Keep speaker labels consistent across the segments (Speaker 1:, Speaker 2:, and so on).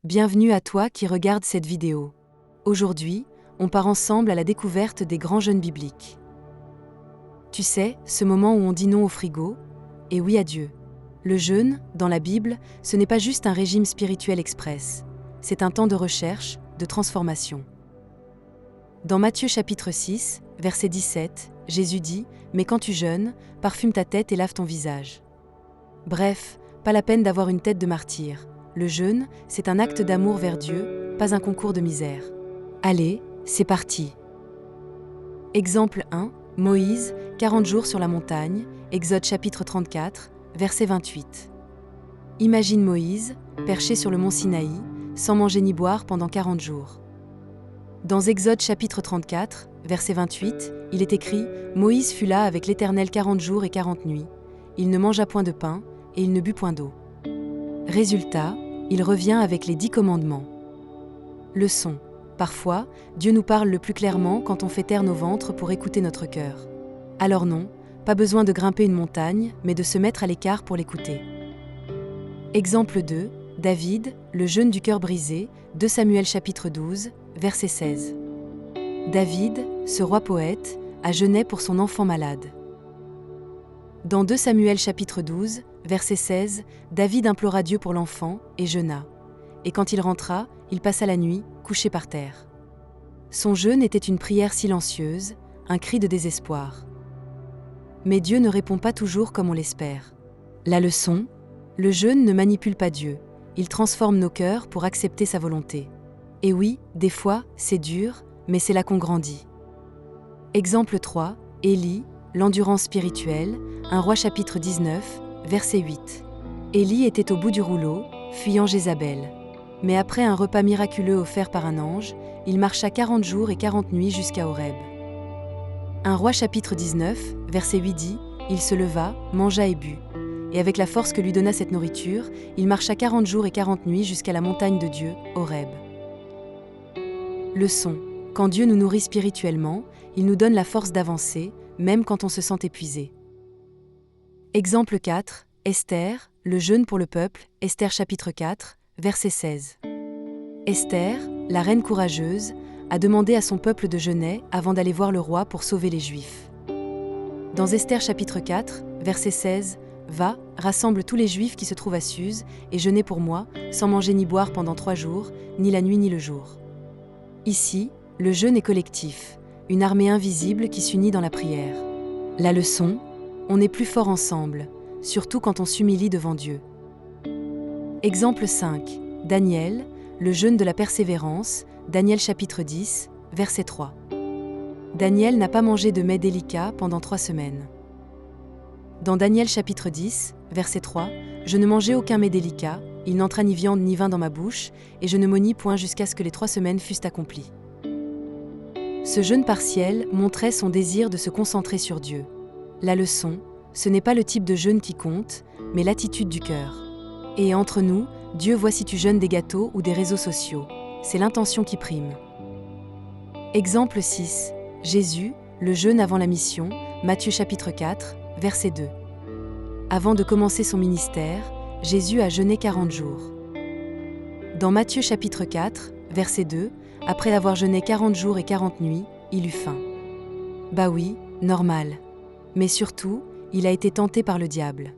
Speaker 1: Bienvenue à toi qui regarde cette vidéo. Aujourd'hui, on part ensemble à la découverte des grands jeûnes bibliques. Tu sais, ce moment où on dit non au frigo, et oui à Dieu. Le jeûne, dans la Bible, ce n'est pas juste un régime spirituel express. C'est un temps de recherche, de transformation. Dans Matthieu chapitre 6, verset 17, Jésus dit « Mais quand tu jeûnes, parfume ta tête et lave ton visage. » Bref, pas la peine d'avoir une tête de martyr. Le jeûne, c'est un acte d'amour vers Dieu, pas un concours de misère. Allez, c'est parti. Exemple 1, Moïse, 40 jours sur la montagne, Exode chapitre 34, verset 28. Imagine Moïse, perché sur le mont Sinaï, sans manger ni boire pendant 40 jours. Dans Exode chapitre 34, verset 28, il est écrit « Moïse fut là avec l'Éternel 40 jours et 40 nuits. Il ne mangea point de pain, et il ne but point d'eau. » Résultat, il revient avec les 10 commandements. Leçon. Parfois, Dieu nous parle le plus clairement quand on fait taire nos ventres pour écouter notre cœur. Alors non, pas besoin de grimper une montagne, mais de se mettre à l'écart pour l'écouter. Exemple 2, David, le jeûne du cœur brisé, 2 Samuel chapitre 12, verset 16. David, ce roi poète, a jeûné pour son enfant malade. Dans 2 Samuel chapitre 12, verset 16, David implora Dieu pour l'enfant et jeûna. Et quand il rentra, il passa la nuit, couché par terre. Son jeûne était une prière silencieuse, un cri de désespoir. Mais Dieu ne répond pas toujours comme on l'espère. La leçon, le jeûne ne manipule pas Dieu, il transforme nos cœurs pour accepter sa volonté. Et oui, des fois, c'est dur, mais c'est là qu'on grandit. Exemple 3, Élie, l'endurance spirituelle, 1 Roi chapitre 19, verset 8. Élie était au bout du rouleau, fuyant Jézabel. Mais après un repas miraculeux offert par un ange, il marcha 40 jours et 40 nuits jusqu'à Horeb. 1 Roi chapitre 19, verset 8 dit « Il se leva, mangea et but. Et avec la force que lui donna cette nourriture, il marcha 40 jours et 40 nuits jusqu'à la montagne de Dieu, Horeb. » Leçon. Quand Dieu nous nourrit spirituellement, il nous donne la force d'avancer, même quand on se sent épuisé. Exemple 4, Esther, le jeûne pour le peuple, Esther chapitre 4, verset 16. Esther, la reine courageuse, a demandé à son peuple de jeûner avant d'aller voir le roi pour sauver les Juifs. Dans Esther chapitre 4, verset 16, « Va, rassemble tous les Juifs qui se trouvent à Suse, et jeûnez pour moi, sans manger ni boire pendant 3 jours, ni la nuit ni le jour. » Ici, le jeûne est collectif, une armée invisible qui s'unit dans la prière. La leçon, on est plus fort ensemble, surtout quand on s'humilie devant Dieu. Exemple 5, Daniel, le jeûne de la persévérance, Daniel chapitre 10, verset 3. Daniel n'a pas mangé de mets délicats pendant 3 semaines. Dans Daniel chapitre 10, verset 3, « Je ne mangeai aucun mets délicat, il n'entra ni viande ni vin dans ma bouche, et je ne m'honnis point jusqu'à ce que les 3 semaines fussent accomplies. » Ce jeûne partiel montrait son désir de se concentrer sur Dieu. La leçon, ce n'est pas le type de jeûne qui compte, mais l'attitude du cœur. Et entre nous, Dieu voit si tu jeûnes des gâteaux ou des réseaux sociaux. C'est l'intention qui prime. Exemple 6. Jésus, le jeûne avant la mission, Matthieu chapitre 4, verset 2. Avant de commencer son ministère, Jésus a jeûné 40 jours. Dans Matthieu chapitre 4, verset 2, après avoir jeûné 40 jours et 40 nuits, il eut faim. Bah oui, normal. Mais surtout, il a été tenté par le diable.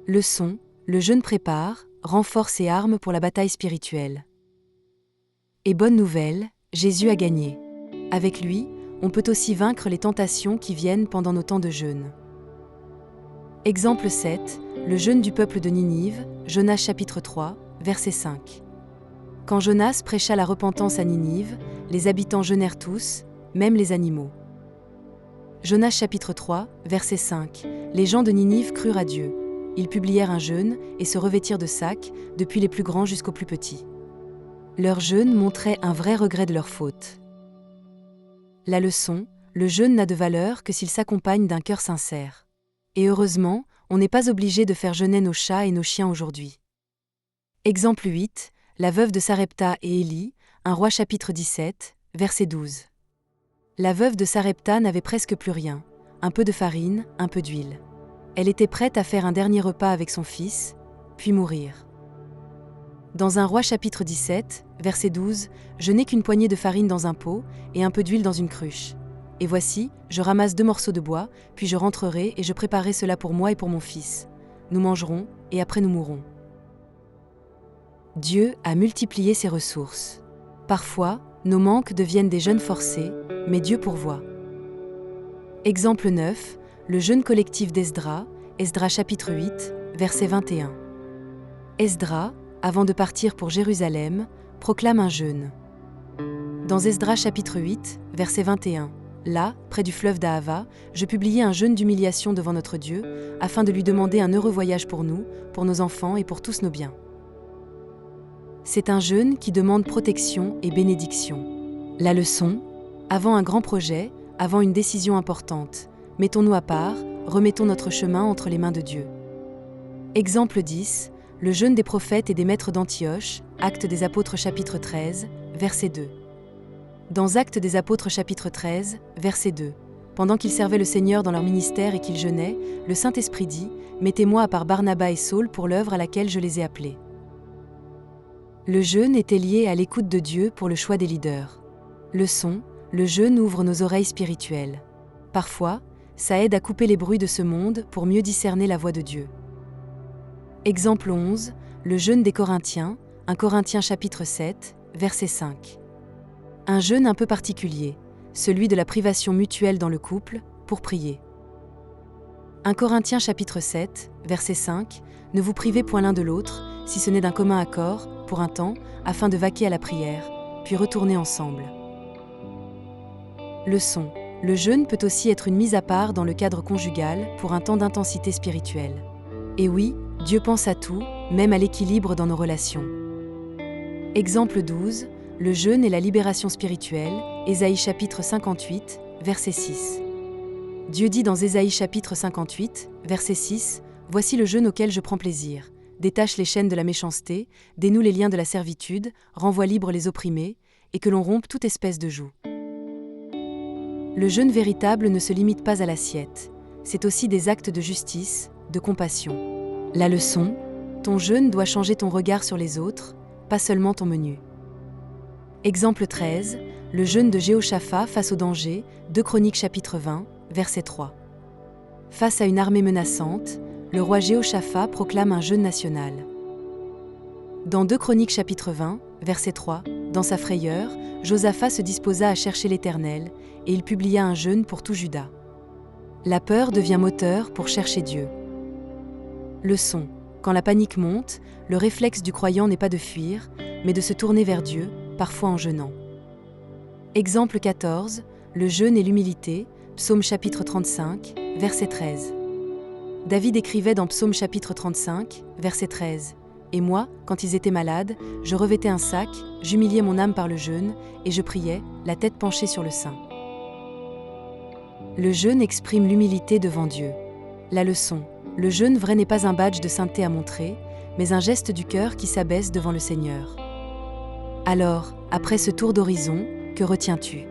Speaker 1: Leçon, le jeûne prépare, renforce et arme pour la bataille spirituelle. Et bonne nouvelle, Jésus a gagné. Avec lui, on peut aussi vaincre les tentations qui viennent pendant nos temps de jeûne. Exemple 7, le jeûne du peuple de Ninive, Jonas chapitre 3, verset 5. Quand Jonas prêcha la repentance à Ninive, les habitants jeûnèrent tous, même les animaux. Jonas chapitre 3, verset 5. Les gens de Ninive crurent à Dieu. Ils publièrent un jeûne et se revêtirent de sacs, depuis les plus grands jusqu'aux plus petits. Leur jeûne montrait un vrai regret de leur faute. La leçon, le jeûne n'a de valeur que s'il s'accompagne d'un cœur sincère. Et heureusement, on n'est pas obligé de faire jeûner nos chats et nos chiens aujourd'hui. Exemple 8, la veuve de Sarepta et Élie, 1 Roi chapitre 17, verset 12. La veuve de Sarepta n'avait presque plus rien, un peu de farine, un peu d'huile. Elle était prête à faire un dernier repas avec son fils, puis mourir. Dans 1 Roi chapitre 17, verset 12, « Je n'ai qu'une poignée de farine dans un pot et un peu d'huile dans une cruche. Et voici, je ramasse 2 morceaux de bois, puis je rentrerai et je préparerai cela pour moi et pour mon fils. Nous mangerons, et après nous mourrons. » Dieu a multiplié ses ressources. Parfois, nos manques deviennent des jeûnes forcés, mais Dieu pourvoit. Exemple 9, le jeûne collectif d'Esdras, Esdras chapitre 8, verset 21. Esdras, avant de partir pour Jérusalem, proclame un jeûne. Dans Esdras chapitre 8, verset 21, « Là, près du fleuve d'Ahava, je publiai un jeûne d'humiliation devant notre Dieu, afin de lui demander un heureux voyage pour nous, pour nos enfants et pour tous nos biens. » C'est un jeûne qui demande protection et bénédiction. La leçon, avant un grand projet, avant une décision importante, mettons-nous à part, remettons notre chemin entre les mains de Dieu. Exemple 10, le jeûne des prophètes et des maîtres d'Antioche, Actes des Apôtres chapitre 13, verset 2. Dans Actes des Apôtres chapitre 13, verset 2, pendant qu'ils servaient le Seigneur dans leur ministère et qu'ils jeûnaient, le Saint-Esprit dit, « Mettez-moi à part Barnabas et Saul pour l'œuvre à laquelle je les ai appelés. » Le jeûne était lié à l'écoute de Dieu pour le choix des leaders. Leçon, le jeûne ouvre nos oreilles spirituelles. Parfois, ça aide à couper les bruits de ce monde pour mieux discerner la voix de Dieu. Exemple 11, le jeûne des Corinthiens, 1 Corinthiens chapitre 7, verset 5. Un jeûne un peu particulier, celui de la privation mutuelle dans le couple, pour prier. 1 Corinthiens chapitre 7, verset 5, ne vous privez point l'un de l'autre, si ce n'est d'un commun accord, pour un temps, afin de vaquer à la prière, puis retourner ensemble. Leçon, le jeûne peut aussi être une mise à part dans le cadre conjugal pour un temps d'intensité spirituelle. Et oui, Dieu pense à tout, même à l'équilibre dans nos relations. Exemple 12, le jeûne et la libération spirituelle, Ésaïe chapitre 58, verset 6. Dieu dit dans Ésaïe chapitre 58, verset 6, « Voici le jeûne auquel je prends plaisir. Détache les chaînes de la méchanceté, dénoue les liens de la servitude, renvoie libres les opprimés, et que l'on rompe toute espèce de joug. » Le jeûne véritable ne se limite pas à l'assiette. C'est aussi des actes de justice, de compassion. La leçon, ton jeûne doit changer ton regard sur les autres, pas seulement ton menu. Exemple 13, le jeûne de Jéhoshaphat face au danger, 2 Chroniques chapitre 20, verset 3. Face à une armée menaçante, le roi Jéhoshaphat proclame un jeûne national. Dans 2 Chroniques chapitre 20, verset 3, dans sa frayeur, Josaphat se disposa à chercher l'Éternel, et il publia un jeûne pour tout Juda. La peur devient moteur pour chercher Dieu. Leçon, quand la panique monte, le réflexe du croyant n'est pas de fuir, mais de se tourner vers Dieu, parfois en jeûnant. Exemple 14, le jeûne et l'humilité, Psaume chapitre 35, verset 13. David écrivait dans Psaume chapitre 35, verset 13, « Et moi, quand ils étaient malades, je revêtais un sac, j'humiliais mon âme par le jeûne, et je priais, la tête penchée sur le sein. » Le jeûne exprime l'humilité devant Dieu. La leçon, le jeûne vrai n'est pas un badge de sainteté à montrer, mais un geste du cœur qui s'abaisse devant le Seigneur. Alors, après ce tour d'horizon, que retiens-tu?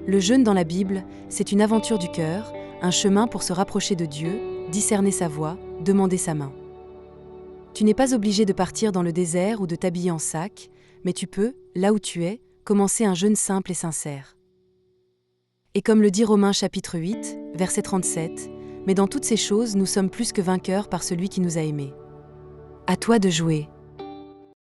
Speaker 1: Le jeûne dans la Bible, c'est une aventure du cœur, un chemin pour se rapprocher de Dieu, discerner sa voix, demander sa main. Tu n'es pas obligé de partir dans le désert ou de t'habiller en sac, mais tu peux, là où tu es, commencer un jeûne simple et sincère. Et comme le dit Romains chapitre 8, verset 37, « Mais dans toutes ces choses, nous sommes plus que vainqueurs par celui qui nous a aimés. » À toi de jouer.